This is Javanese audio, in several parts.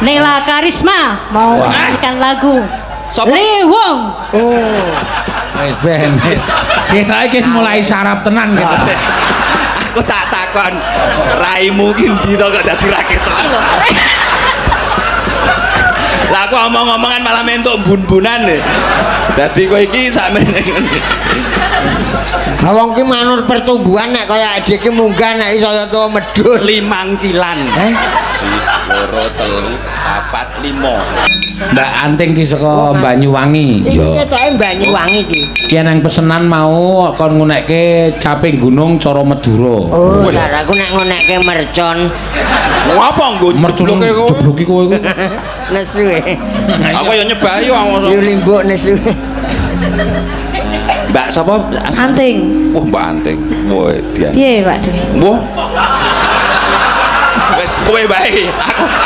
Nela Karisma mau menyanyikan lagu Lewong. Oh. Wis ben. Kita iki mulai sarap tenan gitu. Aku tak takon raimu ki ndi to kok dadi ra ketok. Lah aku omong-omongan malah mentuk bun-bunan e. Dadi kowe iki sakmene. Wong ki manut pertumbuhan nek kaya adik ki munggah nek iso tuwa medhun 5 kilan. 2 3 4 5. Mbak Anting ki saka Banyuwangi. Iki ketoke Banyuwangi iki. Ki nang pesenan mau kon ngunekke caping gunung cara Madura. Oh, lar aku nek ngonekke mercon. Ngapa nggo Merculuke jebloke kowe? jebloki kowe iku. Nesu e. Aku ya nyebah yo Yo limbuk nesu. Mbak sapa? Anting. Wah, Mbak Anting. Wah, Dian. Piye, Pak De? Wah. Wes kowe bae.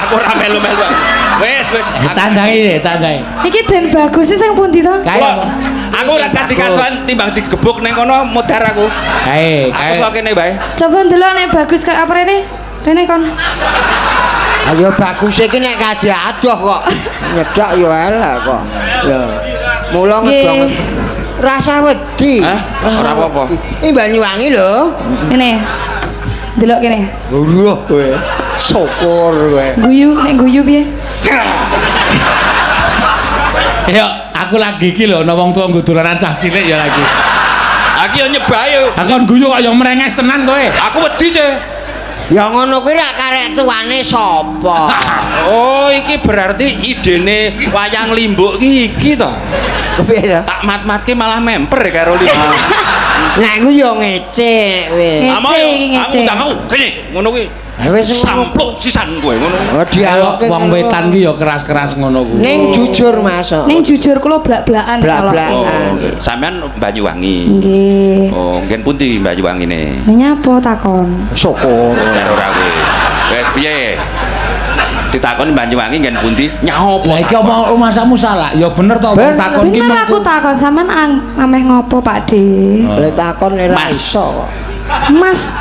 Aku ora melu-melu. Wes. Tandangi. Iki den bagus sing pundi to? Kok aku ora dadi kaduan timbang digebuk ning kono modar aku. Kae. Aku sok kene bae. Coba ndelok nek bagus kaya apa rene? Rene kon. Ayo bagus iki nek kadhe adoh kok. Nyedak yo elek kok. Ya. Mula ngedong rasa wedi. Hah? Ora apa-apa. Ini Banyuwangi lho. Kene. Delok kene. Guruh kowe. Syukur kowe. Nek guyu piye? Yo, aku lagi iki lho ana wong tuwa nggo dolanan cah cilik ya lagi. Aku yo nyebah yo. Aku kon guyu kaya merenges tenan kowe. Aku wedi, Ce. Ya ngono kuwi rak karek tuane sapa? Oh, iki berarti idene wayang limbuk iki to. Piye ya? Tak mat-matke malah memper karo limbuk. Nek ku yo ngecek wis. Aku tak mau kene ngono kuwi. Wis Sampluk sisan kowe ngono. Oh, dialog Wong wetan ki ya keras-keras ngono kuwi. ning jujur Mas. Ning jujur kula blak-blakan Blak-blakan. Oh, sampean Banyuwangi. Nggih. Oh, ngen pundi Banyuwangine? Nyapa takon? Syukur. Karo ora kowe. Wes piye? Ditakoni Banyuwangi ngen pundi? Nyaopo? Lah iki apa masamu salah? Ya bener to wong takon ki. Bener aku takon sampean ameh ngopo Pak De? Lek takon ora Mas. iso kok. Mas.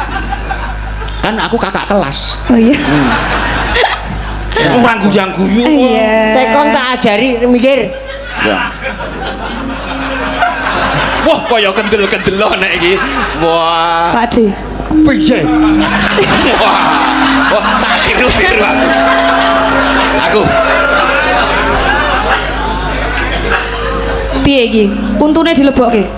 Kan aku kakak kelas. Oh iya. Orang guyang-guyu. Iya. Tekon tak ajari mikir. Ya. Wah, kaya kendel-kendelo nek iki. Wah. Pak De. Piye? Wah, tak tiru-tiru aku. Aku. Piye iki? Untune dilebokke.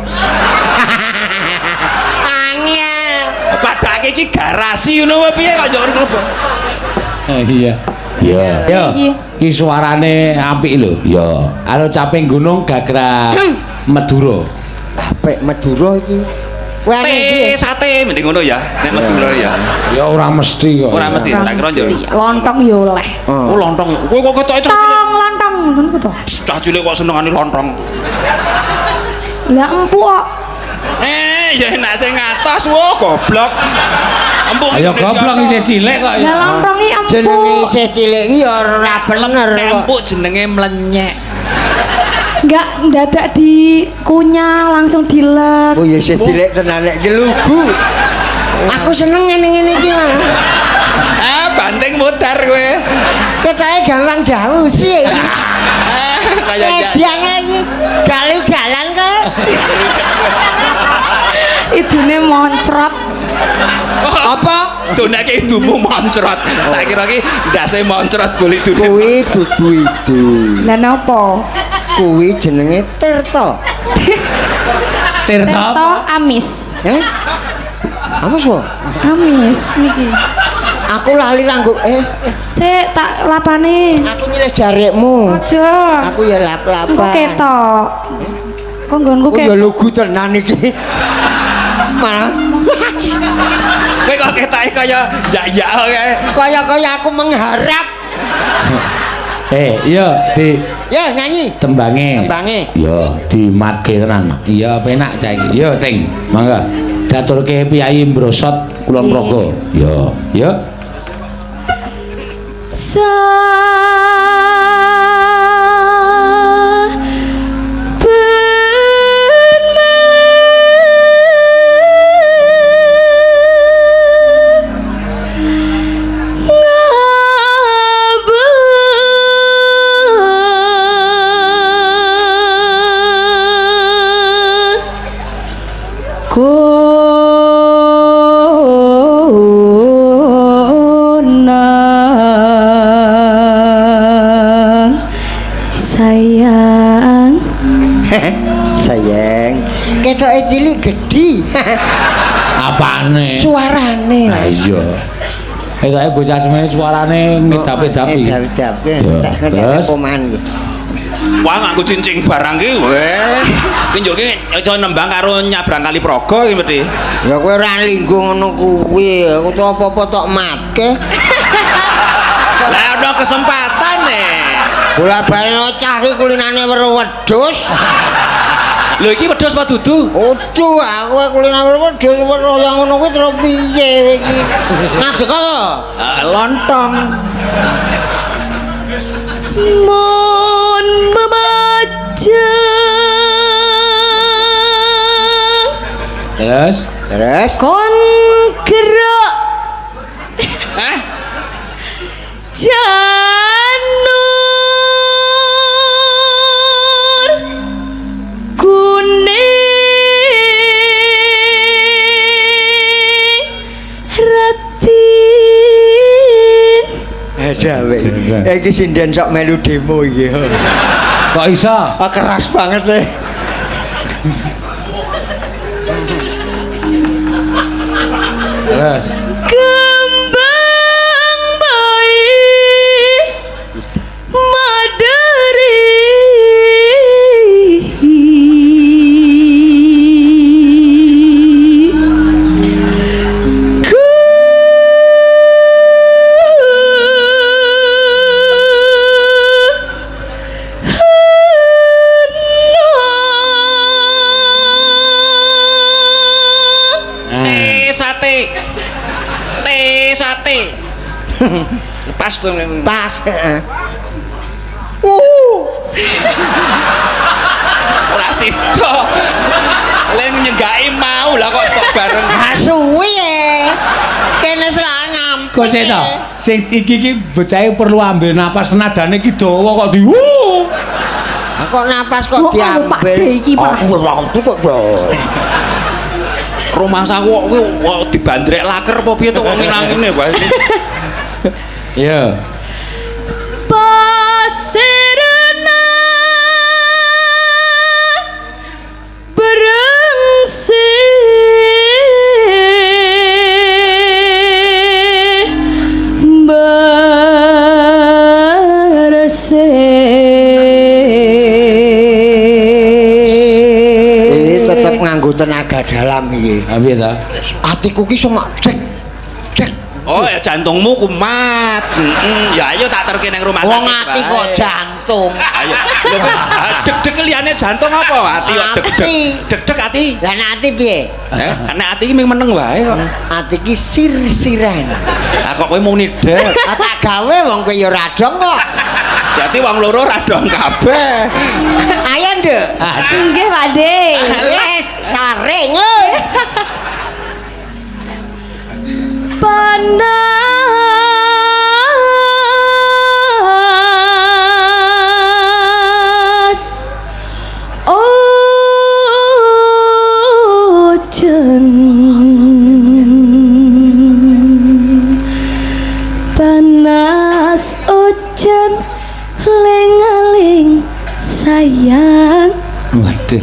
Angel. Padake iki garasi ngono wae piye kok ngono. Iya. Iya. Yo. Ki suarane apik lho. Ya. Karo caping gunung gagra Madura. Apik Madura iki. Kowe nek iki Sate mending ngono ya. Nek Madura ya. Ya ora mesti kok. Ora mesti tak kira yo. Lontong yo oleh. Oh, lontong. Kowe kok ketoke cah cilik. Tong lontong ngoten ku to. Cah cilik kok senengane lontong. Lah empuk kok. Ya enak sing ngatos wo goblok. Empuk. Ayo goblok isih cilik kok Lah ya. lontong iki empuk. jenenge isih cilik iki ya ora bener kok. Empuk jenenge mlenyek. Enggak ndadak dikunyah langsung dilek. Oh ya isih cilik tenan nek gelugu. Aku seneng ngene-ngene iki mah. Banting mutar kowe. Ketoke gampang dausi. Kayak Edian iki galu-galan kowe. Idune moncrot. apa? Donake idumu moncrot. Tak kira iki ndase moncrot boleh dune. Kuwi dudu itu. Lah napa? Kuwi jenenge Tirta. Tirta. Teto amis. Amas wae. Amis niki. Aku lali ranggo Sik tak lapane. aku nyilih jarekmu. Aja. Aku ya lap-lapan. Engko ketok. Kok nggonku Oh ya ketok. lugu tenan iki. Malah Kowe kok ketoke kaya ya kae. kaya aku mengharap. Iya di Ya nyanyi. tembange. Iya, di matke tenan. Iya, penak cah iki. Yo, Ting. Mangga. Diaturke Piyai Mbrosot Kulon Progo. Yo, yo. Sayang, ketoke cilik gedhi. Apane? Suarane. Nah, iya. Ketoke bocah semene suarane ngedap-edapi. Ngedap-edapke. Ya, terus? Poman. Wah nganggo cincing barang ki weh. Ki njuk ki aja nembang karo nyabrang kali Praga ki mesti. Ya kowe ora linggo ngono kuwi, aku tuh apa-apa tok matke. Lah ada kesempatan Bola-bali cah ki kulinane weruh wedhus. Lho iki wedhus apa dudu? Udu aku kulinane weruh wedhus weruh yang ngono kuwi terus piye iki. Ngadeg to? Lontong. Mon membaca Terus? kon gerak Hah? janur kuning ratin Dawe. Iki sinden sok melu demo iki. Kok iso? Keras banget le. Terus? kembang bayi madari Sate. Pas tuh. Pas. Lah sito. Leng nyenggaki mau lah kok tok bareng. Suwi kene selangam. Kok seto? Sing iki bocahe perlu ambil napas nadane iki dawa kok di. Kok napas kok diambil. Aku waktu kok Rumah saku kok dibandrek laker apa piye to kok nginangine wae. Iya. Pasirna berengsih bersih tetep nganggo tenaga dalam iki. Piye ta? Atiku ki semak dek. Oh ya jantungmu kumat. Ya ayo tak terke nang rumah sakit. Wong ati kok jantung. Ayo. Deg-deg liyane jantung apa? Ati kok deg-deg. Deg-deg ati. Lah nek ati piye? Karena ati iki mung meneng wae kok. Ati ki sir-siran. Lah kok kowe muni deg. Tak gawe wong kowe ya radong kok. Berarti wong loro radong kabeh. Ayo, Nduk. nggih Pak De Wes, taring. panas ojen panas ojen lengaling sayang Waduh.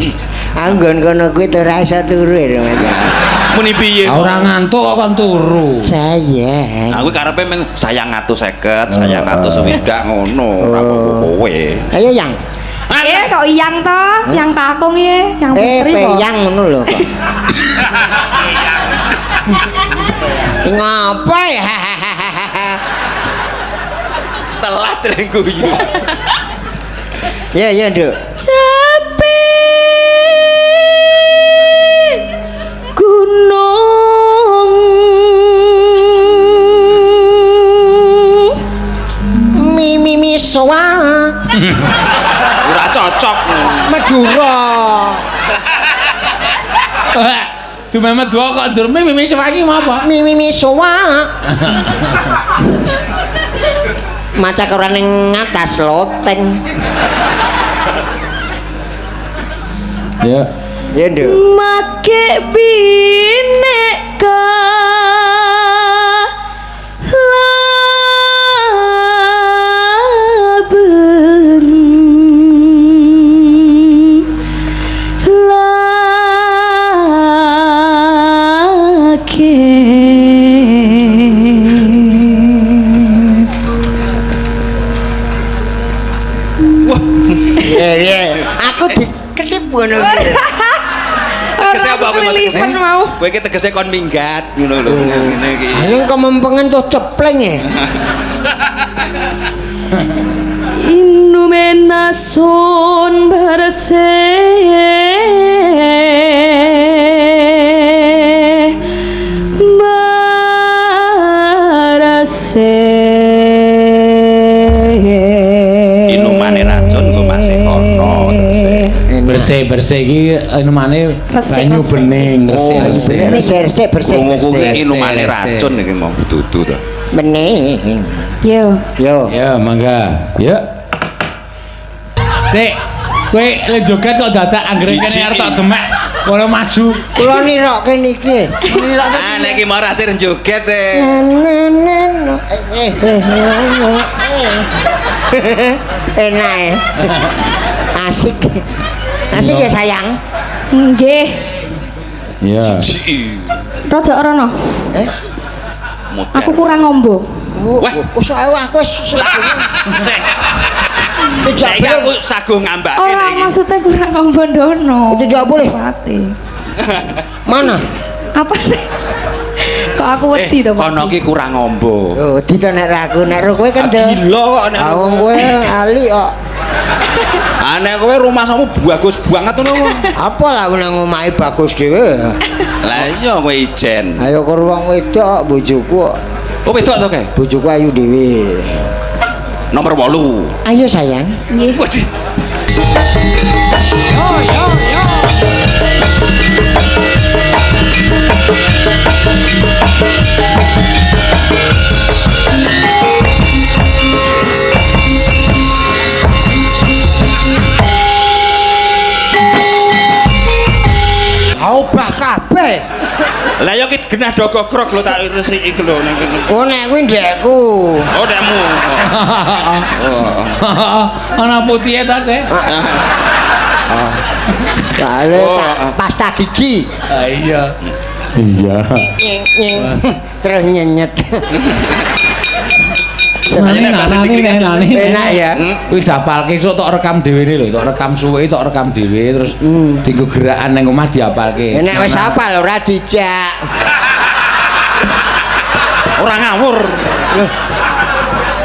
Anggon kono kuwi ora iso turu ya, Mas. Muni piye? Ora ngantuk kok kon turu. Sayang. Aku karepe meng sayang 150, sayang 160 ngono, ora kowe. Ayo yang. kok iyang toh yang kakung ya yang putri kok yang ngono lho kok. Ngapa ya? Telat leng guyu. Ya, Nduk. Tapi gunung Mimi soa. Ora cocok. Madura. Tuh Mehmet dua kok dur mimi sewangi apa? Mimi soa. Maca koran ning atas loteng. Ya. Ya, Nduk. make bineka laben Piye? Aku dikedip ngono. Tegese apa kowe kelilipan mau. Kowe iki tegese kon minggat ngono lho ngene iki. Ini kemempengan tuh cepleng ya. Inumena son barase Inumane racun nggo masih ono tegese. Bersih iki inumane banyu bening, Resik bersih. Krungu iki inumane racun iki mau dudu to. Bening. Yo. Yo. Ya, mangga. Yuk. Sik, kowe le joget kok dadak anggere kene arep tak demek. Kono maju. Kula nirokke niki. Ah nek iki mau rasir joget Enak ya. Asik. Asik ya sayang. Nggih. Ya. Rada ora no. Aku kurang ngombo. Wah, wis aku wis Saiki aku sago ngambake Ora iki. maksudnya kurang ngombo ndono. Itu tidak boleh. Pati. Mana? Apa nih? Kok aku wedi to, Pak? Kono ki kurang ngombo. Oh, tidak nek aku nek kowe kan Gila kok nek. Wong kowe ali kok. Nek kowe rumahmu bagus banget ngono. Apa lah nang omahe bagus dhewe. Lah iya kowe ijen. Ayo ke ruang wedok bojoku. Oh wedok to kae? Bojoku ayu dhewe. Nomor 8. Ayo sayang. Nggih. Waduh. Obah kabeh. Lah ya ki genah do gogrok lho tak resiki iki lho ning kene. Oh nek kuwi ndekku. Oh dekmu. Ana putih ta sih? Kale pasta gigi. Iya. Iya. Nying. Terus nyenyet. Enak ya. Kuwi dapalke esuk tok rekam dhewe lho, tok rekam suwe, tok rekam dhewe terus dienggo gerakan ning omah diapalke. Nek wis hafal ora dijak. Ora ngawur.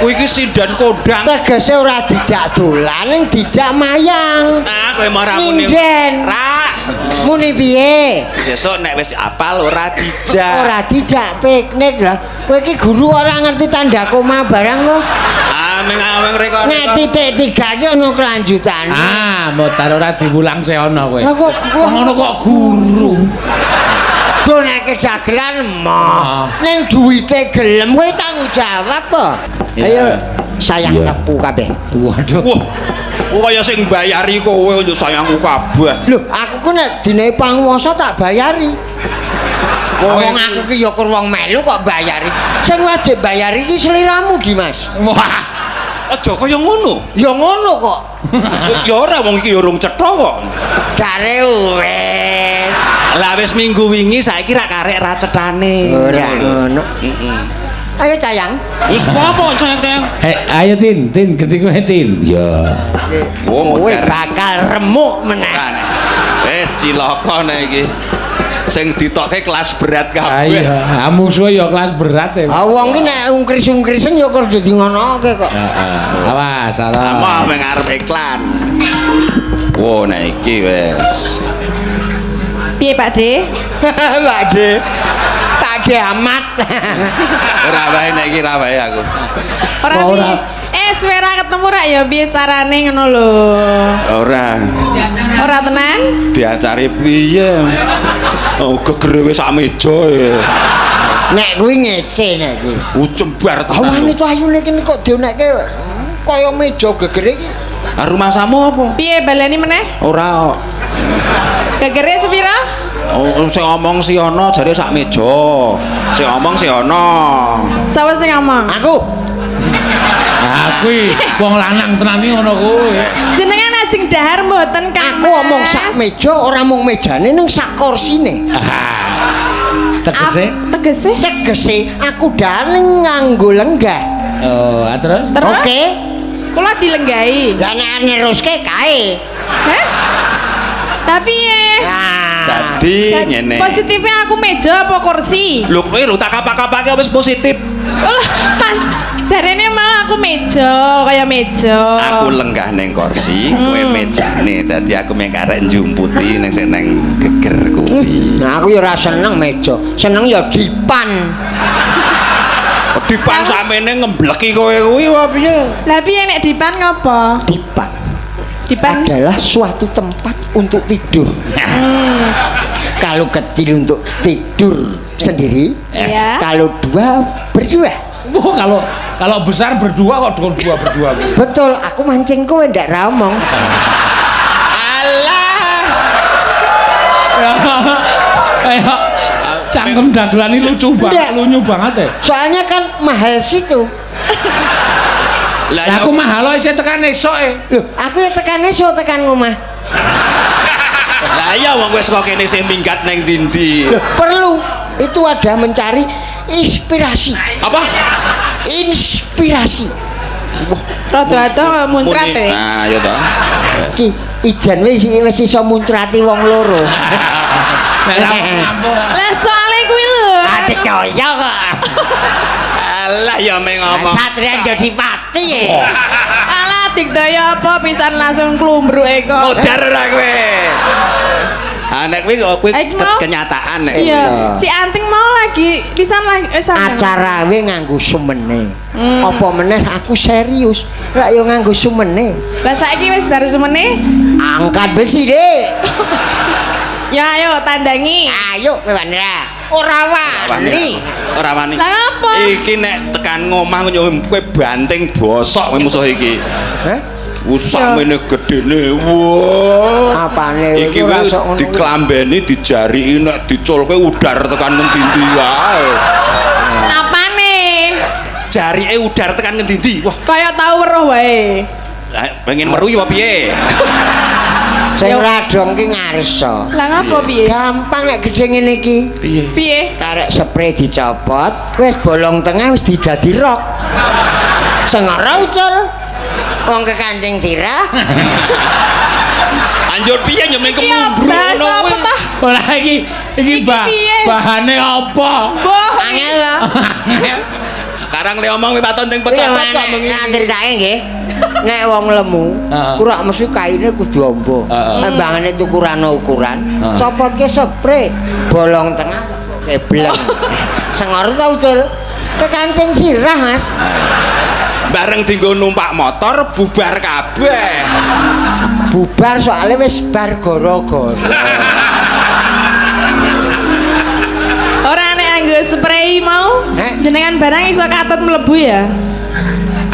Kuwi iki sindan kodang. Tegese ora dijak dolan ning dijak mayang. Ah kowe marah muni. Ninden. Ra. Muni piye? Sesuk nek wis apal ora dijak. Ora dijak piknik lah. Kowe iki guru ora ngerti tanda koma barang kok. Ah meng reko. Nek titik 3 ki ono kelanjutan. Ah, motar ora diwulang seana kowe. Lah kok Ngono kok guru. do nek kedagelan mah. Ning duwite gelem kowe tanggung jawab to. Ayo sayang tepu kabeh. Waduh. Wah. Kaya sing mbayari kowe yo sayangku kabeh. Lho, aku ku nek dine panguwasa tak bayari. Wong aku ki ya kur wong melu kok bayari. Sing wajib bayari ki sliramu, Dimas. Wah. Aja kaya ngono. Ya ngono kok. Ya ora wong iki urung cetha kok. Jare wis. Lah wis minggu wingi saiki rak karek ra cethane. Ora ngono. Ayo sayang. Wis apa sayang-sayang? Ayo Tin, ganti kowe Tin. Ya. Oh, Kowe bakal remuk meneh. Wis cilaka nek iki. Sing ditokke kelas berat kabeh. Iya, musuh ya kelas berat ya. Ah wong ki nek ungkris-ungkrisen ya kudu ngonoke kok. Heeh. Awas, salah. Apa meng arep iklan. Wo nek iki wis. Piye Pak De? Pak De. Pak De amat. Ora wae nek iki ra wae aku. Ora piye? Suwe ra ketemu ra ya piye carane ngono lho. Ora. Ora tenang? Diacari piye? Oh, gegere wis sak meja ya. Nek kuwi ngece nek iki. Ucembar ta. Wanita ayune kene kok dionekke kaya meja gegere iki. Rumah samu apa? Piye baleni meneh? Ora. Gegere sepira? Oh, sing ngomong si ana jare sak meja. Sing ngomong si ana. Sapa sing ngomong? Aku. Nah, kuwi wong lanang tenan iki ngono kuwi. Jenengan ajeng dahar mboten Kang. Aku omong sak meja ora mung mejane ning sak kursine. Tegese? Tegese? Tegese aku dahar ning nganggo lenggah. Oh, terus? Terus? Oke. Kula dilenggahi. Lah nek neruske kae. Hah? Tapi Nah. Dadi ngene. positifnya aku meja apa kursi? Lho kowe lho tak kapak-kapake wis positif. Lah, Mas, jarene mau aku meja, kaya meja. Aku lenggah ning kursi, kowe mejane. Dadi aku mek arek njumputi ning seneng geger kuwi. Nah aku ya ora seneng meja, seneng ya dipan. Dipan samene ngembleki kowe kuwi wae piye? Lah piye nek dipan ngopo? Dipan Dipan adalah suatu tempat untuk tidur. Kalau kecil untuk tidur sendiri, Iya. kalau dua berdua. Wah, kalau besar berdua kok dua berdua. Betul, aku mancing kowe ndak ramong. Alah. Ayo, cangkem dagelan ini lucu banget, Ndak. lucu banget ya. Soalnya kan mahal situ. Lah Lah ya aku mahal loh, saya tekan esok Loh, aku ya tekan esuk tekan omah. lah ya wong wis kok kene sing minggat ning ndi-ndi. Loh, perlu itu ada mencari inspirasi. Apa? Inspirasi. rada-rada muncrat Muni. e. Nah, ya toh. Ki ijan wis iso muncrati wong loro. Lah soalnya kuwi lho. Ati kaya kok. Alah ya meng ngomong. Satria jadi pati ya. Alah dikdaya apa pisan langsung klumbruke kok. Modar ora kowe. Ah nek kuwi kok kuwi Iki mau? kenyataan nek. Iya, si Anting mau lagi pisan lagi Acara we nganggo sumene. Apa meneh aku serius. Rak yo nganggo sumene. Lah saiki wis bar semene. Angkat besi, Dik. Ya ayo tandangi. Ayo kowe Wandra. Ora wani. Ora wani. Lah ngapa? Iki nek tekan ngomah kowe banting bosok kowe musuh iki. Hah? Usah ngene gedene. Wah. Apane Iki ora kowe sok ngono. diklambeni dijariki nek diculke udar tekan ngendi wae. Apane? Jarike udar tekan ngendi? Wah, Kaya tau weruh wae. lah, pengen meru ya piye? Sing radong ki ngarsa. Lah ngapa piye? Gampang nek gedhe ngene iki. Piye? Piye? Karek spray dicopot, wis bolong tengah wis didadi rok. Sengara ucul. Wong kekancing sirah. Anjur piye nyemeng Iya, kemumbruk bahasa ngono apa kuwi? toh? Lah iki Iki piye? bahane apa? Mbah. Angel lho. Karang le omong kowe paton teng pecopot kok mengi. Tak critake nggih. Nek wong lemu, Heeh. kurak mesti kaine kudu amba. Heeh. Embangane tukurane ukuran, Heeh. copotke spray, bolong tengah kebleng. Sengor ta ucul. Kekancing sirah, Mas. Bareng dinggo numpak motor bubar kabeh. Bubar soalnya wis bar gara-gara. Ora nek anggo spray mau. Heh? Jenengan barang iso katut mlebu ya.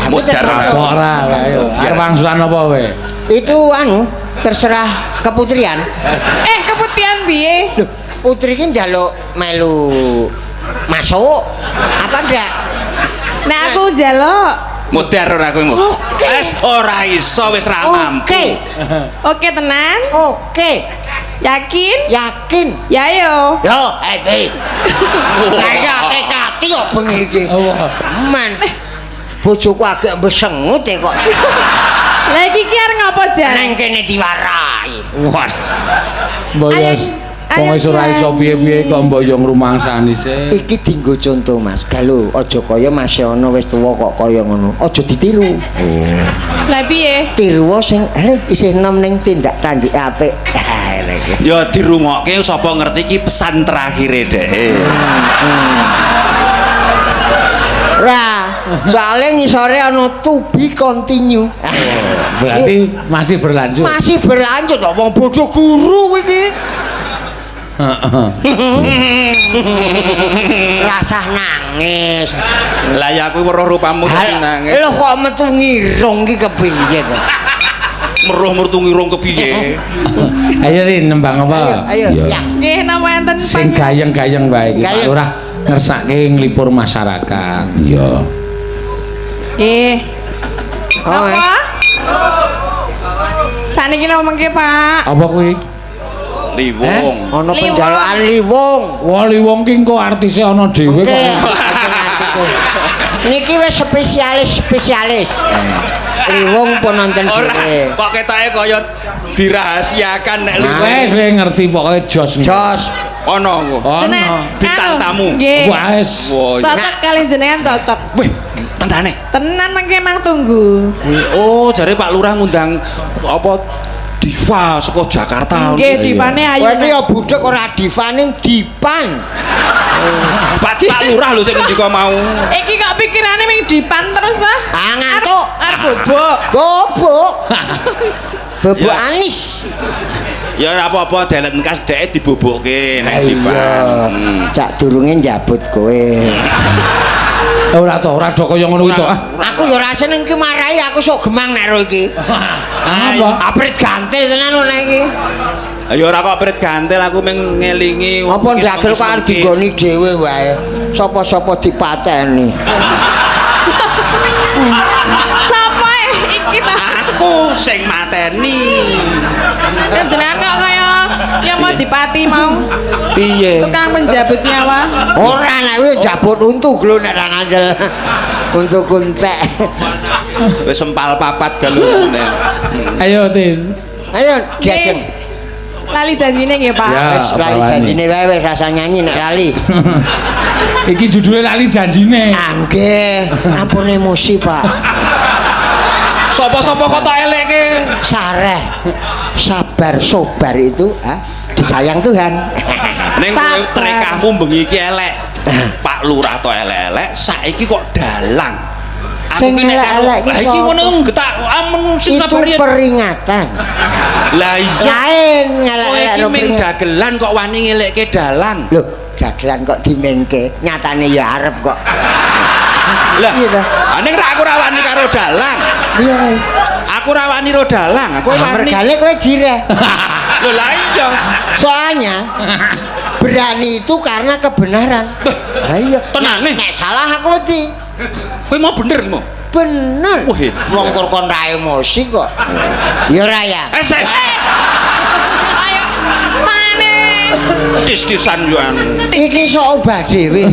Modar Kok ora ayo. Arep wangsulan apa kowe? Itu anu terserah keputrian. Keputihan piye? Loh, putri ki njaluk melu masuk. Apa ndak? Nek aku njaluk. Modar ora kowe. Oke. Wis ora iso wis ra mampu. Oke. Oke tenan? Oke. Yakin? Yakin. Ya yo. Yo, hei. Lah tekati yo bengi iki. Oh, Man. Bojoku agak besengut ya kok. Lah iki ki arep ngopo jan? Neng kene diwarai. wah. Mbok ya Ayo, wong wis ora Bray. iso piye-piye kok mbok yo ngrumangsani sih. Iki dienggo contoh Mas. Galuh aja kaya Mas Yono wis tuwa kok kaya ngono. Aja ditiru. Lah piye? Tiru sing isih enom ning tindak tanduk apik. Ya dirungokke sapa ngerti iki pesan terakhire dhek. Ra, soalnya ngisore ana to be continue. Berarti masih berlanjut. Masih berlanjut kok wong bodho guru iki. Heeh. Rasah nangis. Lah ya aku weruh rupamu dadi nangis. Lho kok metu ngirung iki kepiye to? Meruh mertu ngirung kepiye? Ayo Rin nembang apa? Ayo, Iya. yang. Nggih napa enten Sing gayeng-gayeng bae iki. Gayeng. Ora ngersake nglipur masyarakat. Iya. Nggih. Oh, Apa? Saniki ngomongke Pak. Apa kuwi? Liwung. Ana Liwong. penjalukan liwong. Wali wong ki engko artise ana dhewe Oke. kok. Niki wis spesialis. liwung pun nonton Ora, dhewe. kok ketoke kaya dirahasiakan nek liwung. Wes ngerti pokoke jos. Jos. Ono kok. Jeneng bintang anu, tamu. Nggih. Wes. Wah, Cocok kali jenengan cocok. wih, tandane. Tenan mangke mang tunggu. Oh, jare Pak Lurah ngundang apa diva saka Jakarta. Nggih, dipane ayu. Kowe iki ya budhek ora divane dipan. Pak Lurah lho sing ngendika mau. Iki kok pikirane ming dipan terus ta? Ah, ngantuk. Arep bobok. Bobok. Bobok Ya. anis. Ya ora apa-apa delet engkas dheke dibobokke nek Iya. dipan. Cak durunge njabut kowe. Ora to, ora do kaya ngono kuwi to. Aku ya ora seneng ki marahi aku sok gemang nek ro iki. Apa? Aprit gantil tenan lho nek iki. Ayo ora kok prit gantil aku ming ngelingi. Apa ndagel kok arep digoni dhewe wae. Sapa-sapa dipateni. Sapa iki ta? Aku sing mateni. Kan jenengan kok kaya yang mau dipati mau. Piye? Tukang penjabut nyawa. Ora nek kuwi jabut untu glo nek ra ngandel. Untu kuntek. Wis sempal papat galune. Ayo, Tin. Ayo diajeng. Lali janjine nggih, Pak. Ya. Wis lali apalane. janjine wae wis rasa nyanyi nek lali. Iki judule lali janjine. Angge, ampun emosi, Pak. Sapa-sapa kok tak elekke? Sareh. Sabar sobar itu, disayang Tuhan. Ning kowe Sabar. trekahmu bengi iki elek. Pak Lurah to elek-elek, saiki kok dalang. Sing ki nek karo- elek-elek ki Lah iki sapa? ngono getak amun sing Itu sabar ya. peringatan. Lah iya. Lain Kowe ngelek-elek iki ming peringatan. dagelan kok wani ngelekke dalang. Loh, dagelan kok dimengke, nyatane ya arep kok. Lah, Iya ta? ning ra aku ra wani karo dalang. Iya kae. Aku ra wani ro dalang, aku wani. Mergane kowe jireh. Lho lah iya. Soalnya berani itu karena kebenaran. Ayo, tenane? nek salah aku wedi. Kowe mau bener mau. Bener. Wah, hebat. Wong kon ra emosi kok. Ya ora ya. Sik. Ayo. Tane. Dis-disan yo anu. Iki sok obah dhewe.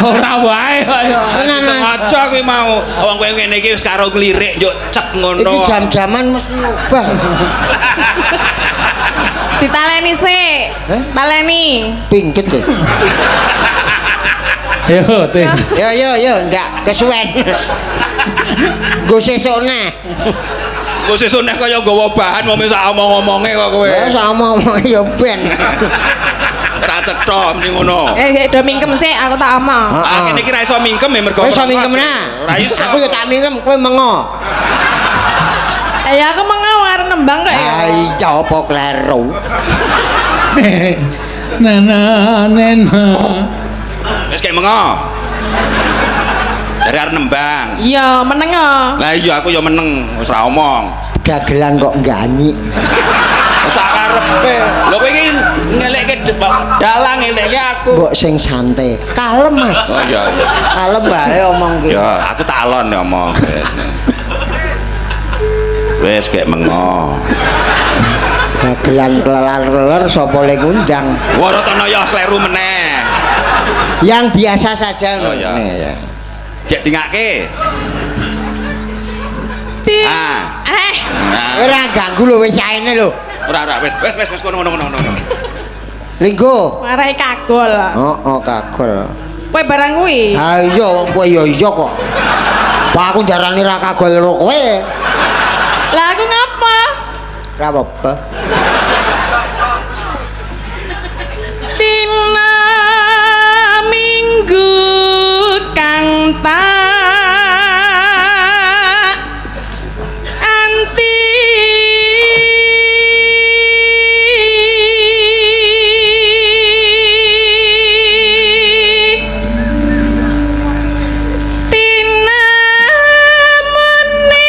Ora wae ayo. Tenan, Mas. Sengaja kowe mau. Wong kowe ngene iki wis karo ngelirik yo cek ngono. Iki jam-jaman mesti obah. Ditaleni sik. Hah? Taleni. Pingket deh. Ayo, Tin. Yo, ndak kesuwen. Nggo sesukne. Kok sesuk nek kaya nggawa bahan wong sak omong-omonge kok kowe. Ya sama omong ya ben. Ra cetha mending ngono. Do mingkem sik aku tak omong. Ah kene iki ra iso mingkem ya mergo. Kowe iso mingkem nah. Ra iso. Aku ya tak mingkem, kowe mengo. Ya aku mengaw arep nembang kok ya. Ah iya apa kleru. Nana nena. Wis kek mengo. Jare arep nembang. Iya, meneng yo. Lah iya aku ya meneng, wis ra omong. Dagelan kok ganyi. Sak karepe. Lho kowe iki ngelekke dalang ngelekke aku. Mbok sing santai. Kalem, Mas. Oh iya iya. Kalem bae omong ki. Ya, aku tak alon ya omong. Wis kek mengo. Dagelan kelar-kelar sapa le ngundang. Waratana ya kleru meneh. Yang biasa saja. Oh iya. Ya. Gek dingake. Ting. Ah. Nah, Ora ganggu lho wis aene lho. ora wis ngono. Linggo. Marai kagol. Oh, kagol. Kowe barang kuwi. Ha iya, kowe ya iya kok. Pak aku jarane ra kagol karo kowe. Lah aku ngapa? Ra apa-apa. Dina minggu kang tak anti Tina muni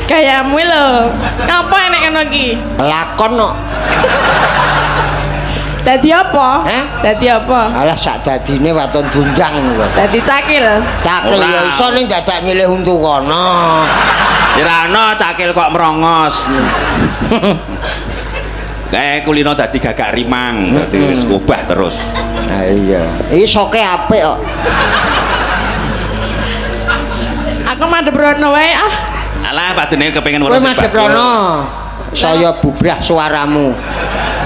gayamu lho. Ngapa enek ngono iki? Lakon kok. Dadi apa? Hah? Dadi apa? Alah sak dadine waton dunjang kok. Dadi cakil. Cakil ya iso ning dadak nyilih untu kono. Ya ra ono cakil kok merongos. kayak kulino dadi gagak rimang dadi wis obah terus. Nah iya iki soke apik kok. Aku madhep rono wae ah. Alah padene kepengin Kowe madhep rono. Saya bubrah suaramu.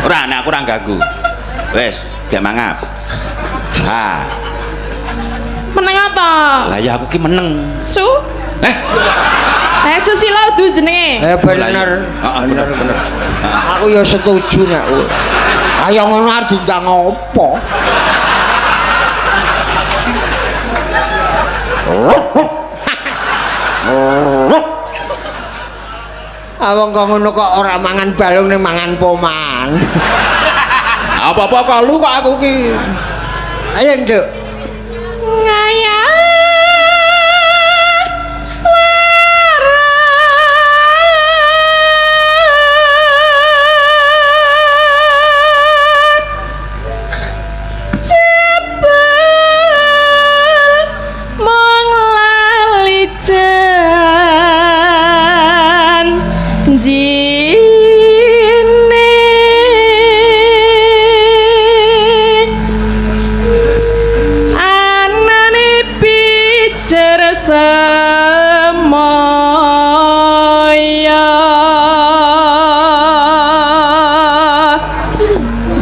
Ora nek aku ora ganggu. Wis, gak mangap. Ha. Meneng apa? Lah ya aku ki meneng. Su? Eh, Susilo du jenenge. Bener. Heeh, bener. Aku ya setuju nek. Ayo ngono arep diundang apa? Awang kok ngono kok ora mangan balung ning mangan poman. Apa-apa kalu kok aku ki. Ayo, Nduk. Ngaya.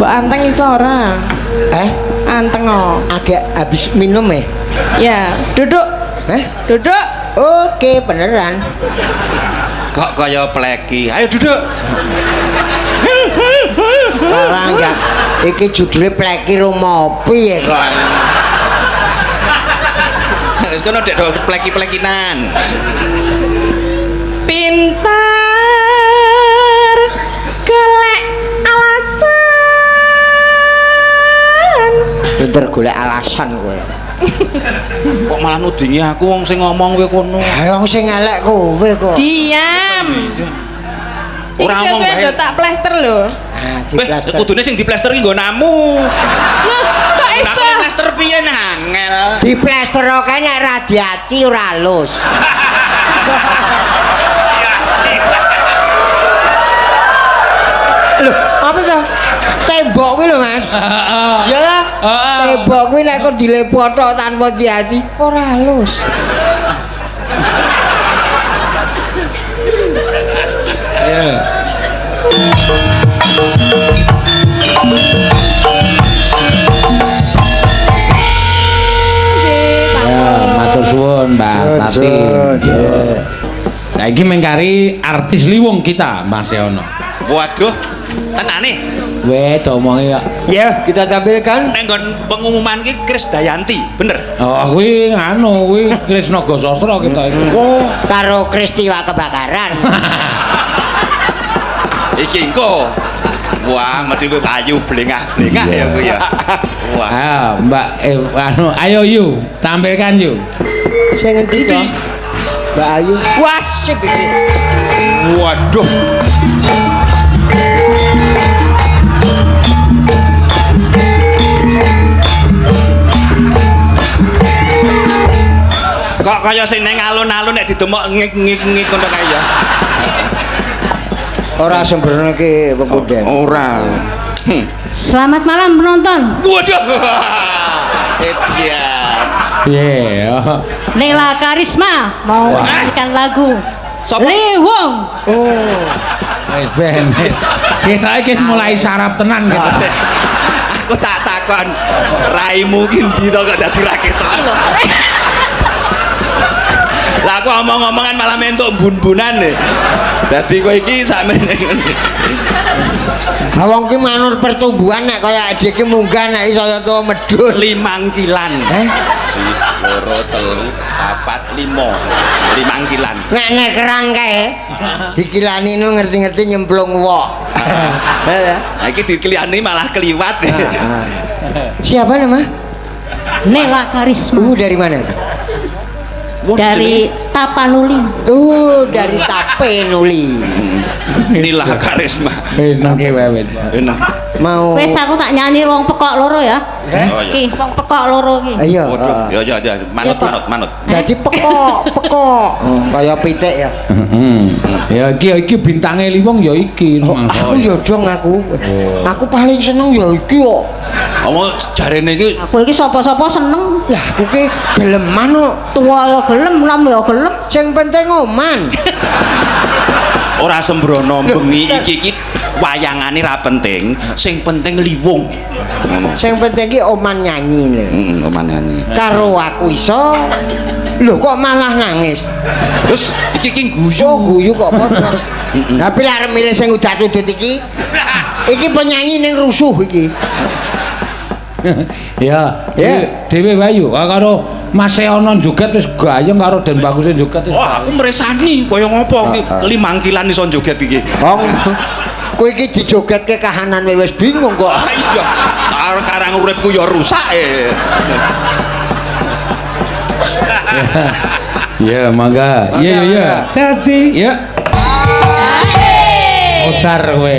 Anteng iso ora? Anteng oh. Agak habis minum ya? Ya, duduk. Duduk. Oke, beneran. Kok kaya pleki. Ayo duduk. Ora enggak. Iki judulnya pleki rumopi ya kok. Wis kono dek pleki-plekinan. Pintar golek alasan. Pinter golek alasan kowe. Kok malah nudingi aku wong sing ngomong kowe kono. Ha wong sing elek kowe kok. Diam. Ora ngomong bae. Iki tak plester lho. Diplaster. Kudune sing diplester ki nggo namu. Loh, kok iso? Nah, plester piye nangel? Diplaster kok nek radiaci ora halus. Lho, apa to? Tembok kuwi lho, Mas. Ya lah. Tembok kuwi nek kok dilepot tok tanpa diaci ora halus. Matur suwun Mbak Tati. Saiki mengkari artis liwung kita Mas Yono. Waduh, tenane. Weh, omonge kok. Ya, kita tampilkan. Nek nggon pengumuman ki Krisdayanti, bener? Oh, kuwi nganu, kuwi Krisnaga Sastra kita iki. Oh, karo peristiwa kebakaran. Iki engko. Wah, mesti kowe ayu blengah-blengah ya kuwi ya. Wah. Ayo, Mbak anu, ayo yu, tampilkan yu. Sing ngendi to? Mbak Ayu. Wah, sip iki. Waduh. Kok kaya sing ning alun-alun nek ditemok ngik-ngik ngono kae ya. Ora sembrono ki pemuda. Ora. Selamat malam penonton. Waduh. Iya. Piye? Nela Karisma mau menyanyikan lagu Sopo? Liwung. Oh. Wis ben. Kita iki mulai sarap tenan gitu. Aku tak takon raimu ki ndi to kok dadi ra ketok. Lah aku omong-omongan malah mentuk bun-bunan nih. Dadi kowe iki sakmene. Ha wong ki manut pertumbuhan nek kaya adik ki munggah nek iso tuwa medhun. 5 kilan. 2 3 4 5 kilan. Nek nekeran kae dikilani nu ngerti-ngerti nyemplung wok. Nah iki dikilani malah keliwat. Siapa nama? Nela Karisma Dari mana? dari Tapanuli. Dari Tapanuli. Inilah karisma. Enak ki wewet. Enak. Mau Wis aku tak nyanyi wong pekok loro ya. Oh iya. Iki wong pekok loro iki. Iya. Waduh, ya manut. Dadi pekok. Kaya pitik ya. Ya iki bintange Liwong ya iki. Aku ya dong aku. Aku paling seneng ya iki kok. Apa jarene iki Aku iki sapa-sapa seneng. Lah aku ki geleman kok. Tua ya gelem, nom ya gelem. Sing penting oman. ora sembrono bengi iki wayangane ra penting, sing penting Liwong. Ngono. Sing penting ki oman nyanyi lho. Heeh, oman nyanyi. Karo aku iso. Lho kok malah nangis. Wis iki guyu. Oh guyu kok padha. Tapi lek arep milih sing udat-udat iki. Iki penyanyi ning rusuh iki. Ya, Ya. dhewe Bayu karo Mas Eono joget wis gayeng karo Den Baguse joget wis. Wah, aku mresani kaya ngopo iki limangkilan iso joget iki. Wong kowe iki dijogetke kahanan wis bingung kok. Ah iya. Karang uripku ya rusak Ya, mangga. Iya. Dadi, ya. Mutar kowe.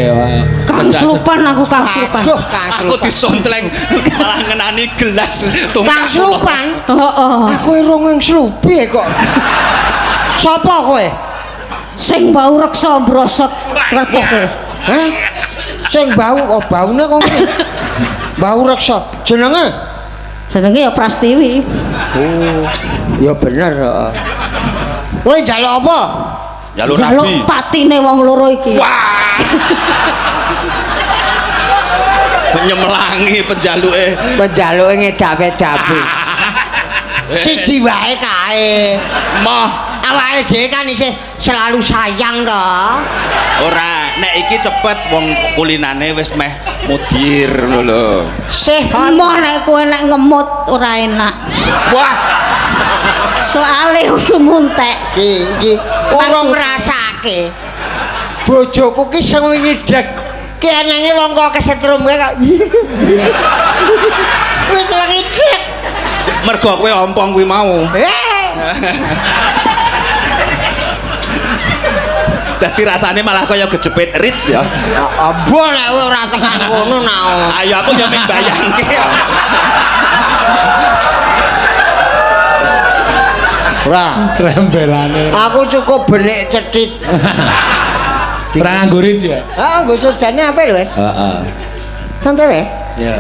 Kang Slupan aku Kang Slupan. Aduh, Kang Aku Slupan. disontleng malah ngenani gelas Kang Slupan. Heeh. Aku rong slupi kok. Sapa kowe? Sing bau reksa brosot kretek. Hah? Sing bau, oh baune kok ngene. Bau reksa. Jenenge? Jenenge ya Prastiwi. Oh, ya bener, heeh. Kowe njaluk apa? Jalur Jaluk rabi. patine wong loro iki. Wah. Penyemelangi penjaluke. Penjaluke ngedape-dape. Siji wae kae. Moh Awake dhewe kan isih selalu sayang to. ora nek iki cepet wong kulinane wis meh mudir ngono lho. Sehat. Moh nek kowe nek ngemut ora enak. Wah, Soale kudu muntek. Iki ora ngrasake. Bojoku ki sing nyidek. Ki enenge wong kok kesetrum kowe kok. Wis nyidek. mergo kowe ompong kuwi mau. Dadi rasane malah kaya kejepit rit ya. Abo nek kowe ora tekan kono nao. Ayo aku yo ming bayangke. Ora. Krembelane. Aku cukup benik cethit. Ora nganggo rit ya. Ah, nggo surjane apik lho wis. Heeh. Santai wae. Ya.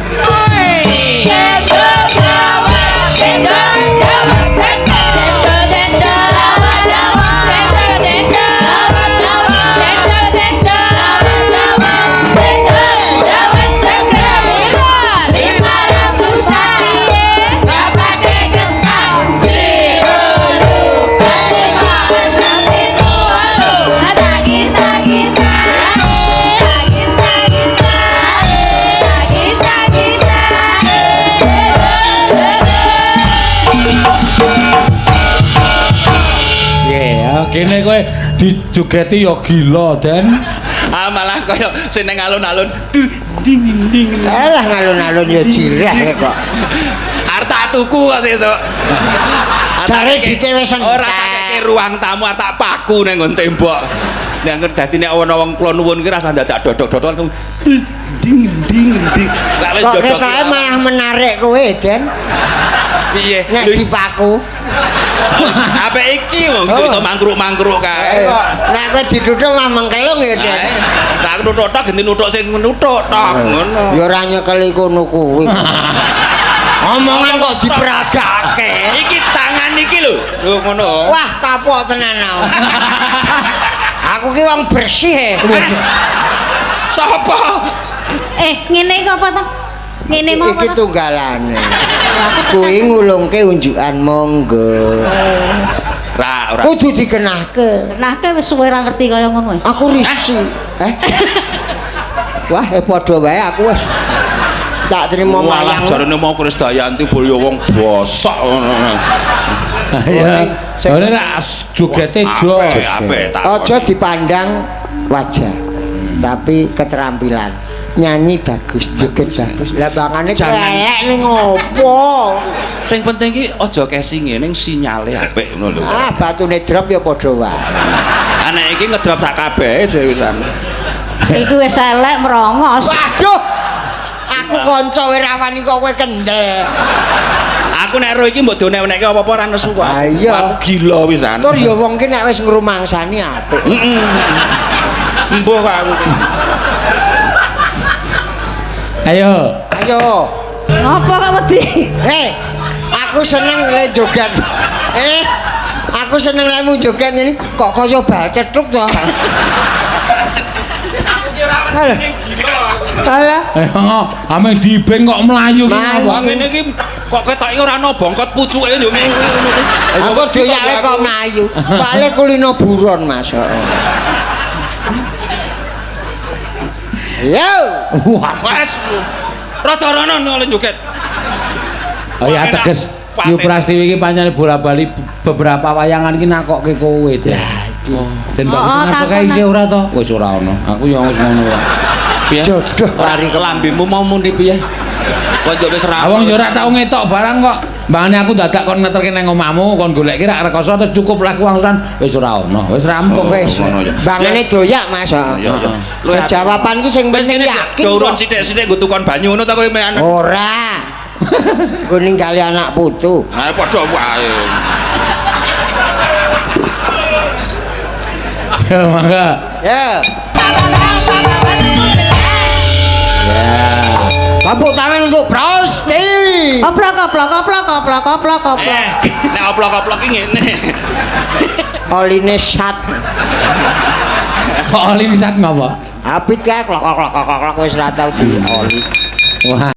Kene kowe dijogeti ya gila, Den. Ah malah kaya sing ning alun-alun ding ding. Alah ngalun-alun ya jirah kok. Arep tak tuku kok sesuk. Jare dite wis entek. Ora tak keke ruang tamu tak paku ning nggon tembok. Nek dadi nek ana wong kula nuwun ki rasa dadak dodok-dodok langsung ding ding. Lah wis Kok dodok. ketoke malah menarik kowe, Den. Piye? Nek dipaku. Apa iki wong iso mangkruk-mangkruk kae. Nek kowe diduduk mah mengkelung ya, Den. Tak nuthuk tok ganti nuthuk sing nuthuk tok ngono. Ya ora nyekeli kono kuwi. Omongan kok diperagake. Iki tangan iki lho. Lho ngono. Wah, kapok tenan aku. Aku ki wong bersih. Sapa? Ngene iki apa to? Ngene mau Iki apa to? tunggalane. Aku Kuwi ngulungke unjukan monggo. Ora. Kudu dikenake. Nahke wis suwe ra ngerti kaya ngono. Aku risih. Wah, padha wae aku wis. Tak trimo Malah mayang. jarane mau Krisdayanti boyo wong bosok ngono. Ya. Ora ra jogete jos. Apik tak. Aja dipandang wajah, tapi keterampilan. Nyanyi bagus, joget bagus. Lah bangane Jangan. elek ning opo? Sing penting ki aja casing ning sinyale apik ngono lho. Ah, batune drop ya padha wae. Anek iki ngedrop sak kabehe dhewe wisan. Iku wis elek merongos. Waduh, kanca wae ra wani kok kowe kendel. Aku nek ro iki mbok dionek-onekke apa-apa ora nesu kok. Ah, iya. Aku gila pisan. Tur ya wong ki nek wis ngrumangsani apik. Mbuh kok aku. Ayo. Ayo. Ngopo kok wedi? Aku seneng le joget. Aku seneng lemu joget ini kok kaya bal cetruk to. Halo. Halo. Ame dibeng kok melayu ki. Wah ngene iki kok ketoke ora ana bongkot pucuke yo ngene. Aku doyake kok mlayu. Soale kulino buron, Mas. Yo. Wah. Wes. Rada rono oleh joget. Oh ya teges. Yu Prastiwi iki pancen bola-bali beberapa wayangan iki nakokke kowe deh. Den Mbak Oh, Wisnu kae isih ora to? Wis ora ono. Aku ya wis ngono wae. Piye? Jodoh lari ke lambemu mau mundi piye? Kok yo wis ra. Awang yo ora tau ngetok barang kok. Mbane aku dadak kon ngeterke nang omahmu, kon goleki rak rekoso terus cukup laku angsuran wis ora ono. Wis rampung wis. Bangane doyak, Mas. Heeh. Jawaban ki sing penting yakin. Urun sithik-sithik nggo tukon banyu ngono ta kowe men. Ora. Ku ninggali anak putu. Nah padha wae. Ya mangga. Ya. Ya. Tepuk tangan untuk Prosti. Oplok oplok oplok oplok oplok oplok. Nek oplok-oplok iki ngene. Oline sat. Kok oli wisat ngopo? Apit kae klok klok klok klok wis ra tau di oli. Wah.